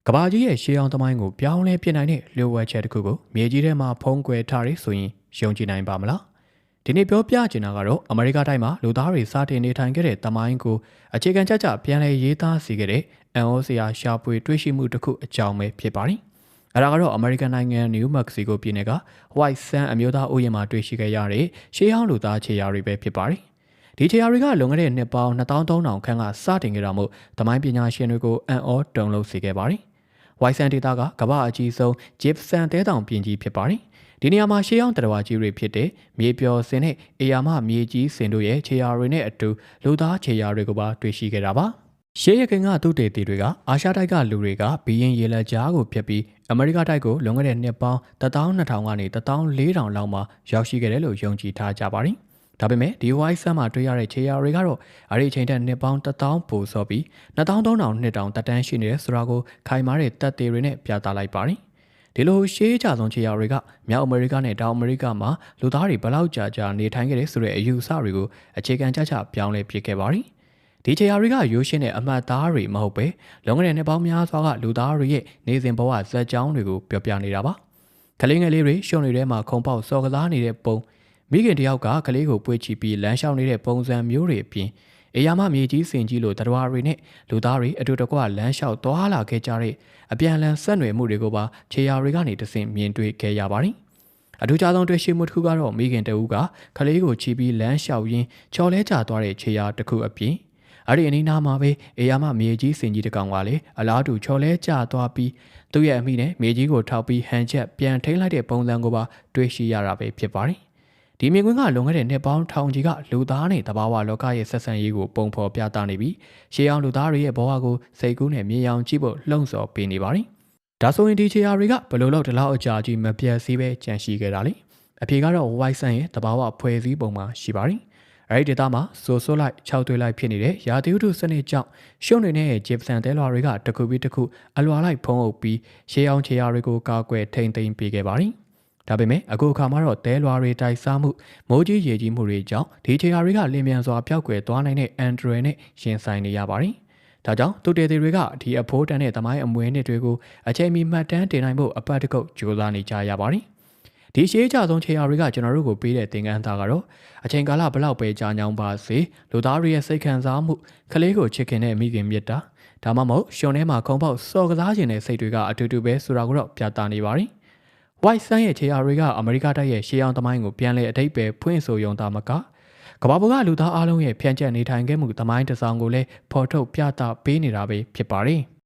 ကဘာကြီးရဲ့ရှေးအောင်သမိုင်းကိုပြောင်းလဲပြစ်နိုင်တဲ့လျှို့ဝှက်ချက်တစ်ခုကိုမြေကြီးထဲမှာဖုံးကွယ်ထားရဆိုရင်ယုံကြည်နိုင်ပါမလားဒီနေ့ပြောပြချင်တာကတော့အမေရိကတိုင်းမှာလူသားတွေစတင်နေထိုင်ခဲ့တဲ့သမိုင်းကိုအခြေခံကြပြန်လဲရေးသားစီခဲ့တဲ့အန်အိုစီယာရှာဖွေတွေ့ရှိမှုတစ်ခုအကြောင်းပဲဖြစ်ပါတယ်အဲ့ဒါကတော့အမေရိကန်နိုင်ငံနယူးမက္ကဆီကိုပြည်နယ်က White Sand အမျိုးသားဥယျာဉ်မှာတွေ့ရှိခဲ့ရတဲ့ရှေးဟောင်းလူသားခြေရာတွေပဲဖြစ်ပါတယ်ဒီခြေရာတွေကလွန်ခဲ့တဲ့နှစ်ပေါင်း2300ခန့်ကစတင်ခဲ့တာမို့သမိုင်းပညာရှင်တွေကိုအံ့ဩတုန်လှုပ်စေခဲ့ပါတယ်White Sand ဒေသကကမ္ဘာအကြီးဆုံး Gypsum တဲတောင်ပြင်ကြီးဖြစ်ပါတယ်။ဒီနေရာမှာရှေးဟောင်းတရားဝါကြီးတွေဖြစ်တဲ့မြေပျော်စင်နဲ့အေယာမမြေကြီးစင်တို့ရဲ့ခြေရာတွေနဲ့အတူလူသားခြေရာတွေကိုပါတွေ့ရှိခဲ့တာပါ။ရှေးရခင်ကသူတေသီတွေကအာရှတိုက်ကလူတွေကဘီရင်ရေလက်ကြားကိုဖြတ်ပြီးအမေရိကတိုက်ကိုလွန်ခဲ့တဲ့နှစ်ပေါင်း12000ကနေ14000လောက်မှာရောက်ရှိခဲ့တယ်လို့ယုံကြည်ထားကြပါတယ်။ဒါပေမဲ့ဒီ White Sand မှာတွေ့ရတဲ့ခြေရာတွေကတော့အဲ့ဒီအချိန်တက်နှစ်ပေါင်း1000ပိုစောပြီး2300နှစ်တောင်တက်တန်းရှိနေတယ်ဆိုတာကိုခိုင်မာတဲ့တပ်သေးတွေနဲ့ပြသလိုက်ပါတယ်။ဒီလိုရှေးကြဆုံးခြေရာတွေကမြောက်အမေရိကနဲ့တောင်အမေရိကမှာလူသားတွေဘလောက်ကြာနေထိုင်ခဲ့တဲ့ဆိုတဲ့အယူအဆတွေကိုအခြေခံကြပြောင်းလဲပြခဲ့ပါတယ်။ဒီခြေရာတွေကရိုးရှင်းတဲ့အမှတ်သားတွေမဟုတ်ပဲလွန်ခဲ့တဲ့နှစ်ပေါင်းများစွာကလူသားတွေရဲ့နေစဉ်ဘဝဇာတ်ကြောင်းတွေကိုပြောပြနေတာပါ။ကလေးငယ်လေးတွေရှုံတွေထဲမှာခုံပေါက်စော်ကစားနေတဲ့ပုံမိခင်တယောက်ကကလေးကိုပွေ့ချီပြီးလမ်းလျှောက်နေတဲ့ပုံစံမျိုးတွေအပြင်အေယာမမြေကြီးစင်ကြီးလိုတရားတွေနဲ့လူသားတွေအတူတကွလမ်းလျှောက်သွားလာခဲ့ကြတဲ့အပြန်အလှန်ဆက်နွယ်မှုတွေကိုပါခြေရာတွေကနေတဆင့်မြင်တွေ့ခဲ့ရပါတယ်။အထူးခြားဆုံးတွေ့ရှိမှုတစ်ခုကတော့မိခင်တဦးကကလေးကိုချီပြီးလမ်းလျှောက်ရင်းချော်လဲကျသွားတဲ့ခြေရာတစ်ခုအပြင်အဲ့ဒီအနီးနားမှာပဲအေယာမမြေကြီးစင်ကြီးတစ်ကောင်ကလည်းအလားတူချော်လဲကျသွားပြီးသူ့ရဲ့အမိနဲ့မြေကြီးကိုထောက်ပြီးဟန်ချက်ပြန်ထိန်းလိုက်တဲ့ပုံစံကိုပါတွေ့ရှိရတာပဲဖြစ်ပါတယ်။ဒီမြင်ကွင်းကလွန်ခဲ့တဲ့နှစ်ပေါင်းထောင်ချီကလူသားနဲ့တဘာဝလောကရဲ့ဆက်ဆံရေးကိုပုံဖော်ပြသနေပြီးရှေးအောင်လူသားတွေရဲ့ဘဝကိုစိတ်ကူးနဲ့မြင်အောင်ကြည့်ဖို့လှုံ့ဆော်ပေးနေပါတယ်။ဒါဆိုရင်ဒီခြေရာတွေကဘယ်လိုလုပ်တလောက်အကြာကြီးမပြတ်စည်းပဲကြန့်ရှိခဲ့တာလဲ။အဖြေကတော့ White Sand ရဲ့တဘာဝဖွဲ့စည်းပုံမှာရှိပါတယ်။အဲဒီဒေသမှာဆိုလိုက်ခြောက်သွေးလိုက်ဖြစ်နေတဲ့ရာသီဥတုစနစ်ကြောင့်ရှုံနေတဲ့ဂျစ်ဆန်တဲလွာတွေကတစ်ခုပြီးတစ်ခုအလွာလိုက်ဖုံးအုပ်ပြီးရှေးအောင်ခြေရာတွေကိုကာကွယ်ထိန်းသိမ်းပေးခဲ့ပါတယ်။ဒါပေမဲ့အခုအခါမှာတော့တဲလွာတွေတိုက်စားမှုမိုးကြီးရေကြီးမှုတွေကြောင့်ဒီခြေရာတွေကလင်းမြန်စွာပျောက်ကွယ်သွားနိုင်တဲ့အန်ဒရယ်နဲ့ရှင်ဆိုင်နေရပါတယ်။ဒါကြောင့်သူတေသီတွေကဒီအဖိုးတန်တဲ့သမိုင်းအမွေနှစ်တွေကိုအချိန်မီမှတ်တမ်းတင်နိုင်ဖို့အပတ်တကုတ်ကြိုးစားနေကြရပါတယ်။ဒီရှေးကြဆုံးခြေရာတွေကကျွန်တော်တို့ကိုပေးတဲ့သင်ခန်းစာကတော့အချိန်ကာလဘလောက်ပဲကြာညောင်းပါစေလူသားတွေရဲ့စိတ်ခံစားမှုကလေးကိုချစ်ခင်တဲ့မိခင်မြတ်တာဒါမှမဟုတ်ရှုံထဲမှာခုံပေါက်စော်ကစားခြင်းတဲ့စိတ်တွေကအတူတူပဲဆိုတာကိုတော့ပြသနေပါတယ်။ White Sand ရဲ့ခြေရာတွေကအမေရိကတိုက်ရဲ့ရှေးအောင်သမိုင်းကိုပြန်လည်အဓိပ္ပာယ်ဖွင့်ဆိုရုံသာမကကမ္ဘာပေါ်ကလူသားအလုံးရဲ့ဖြန့်ကျက်နေထိုင်ခဲ့မှုသမိုင်းတစ်စောင်ကိုလည်းဖော်ထုတ်ပြသပေးနေတာပဲဖြစ်ပါတယ်။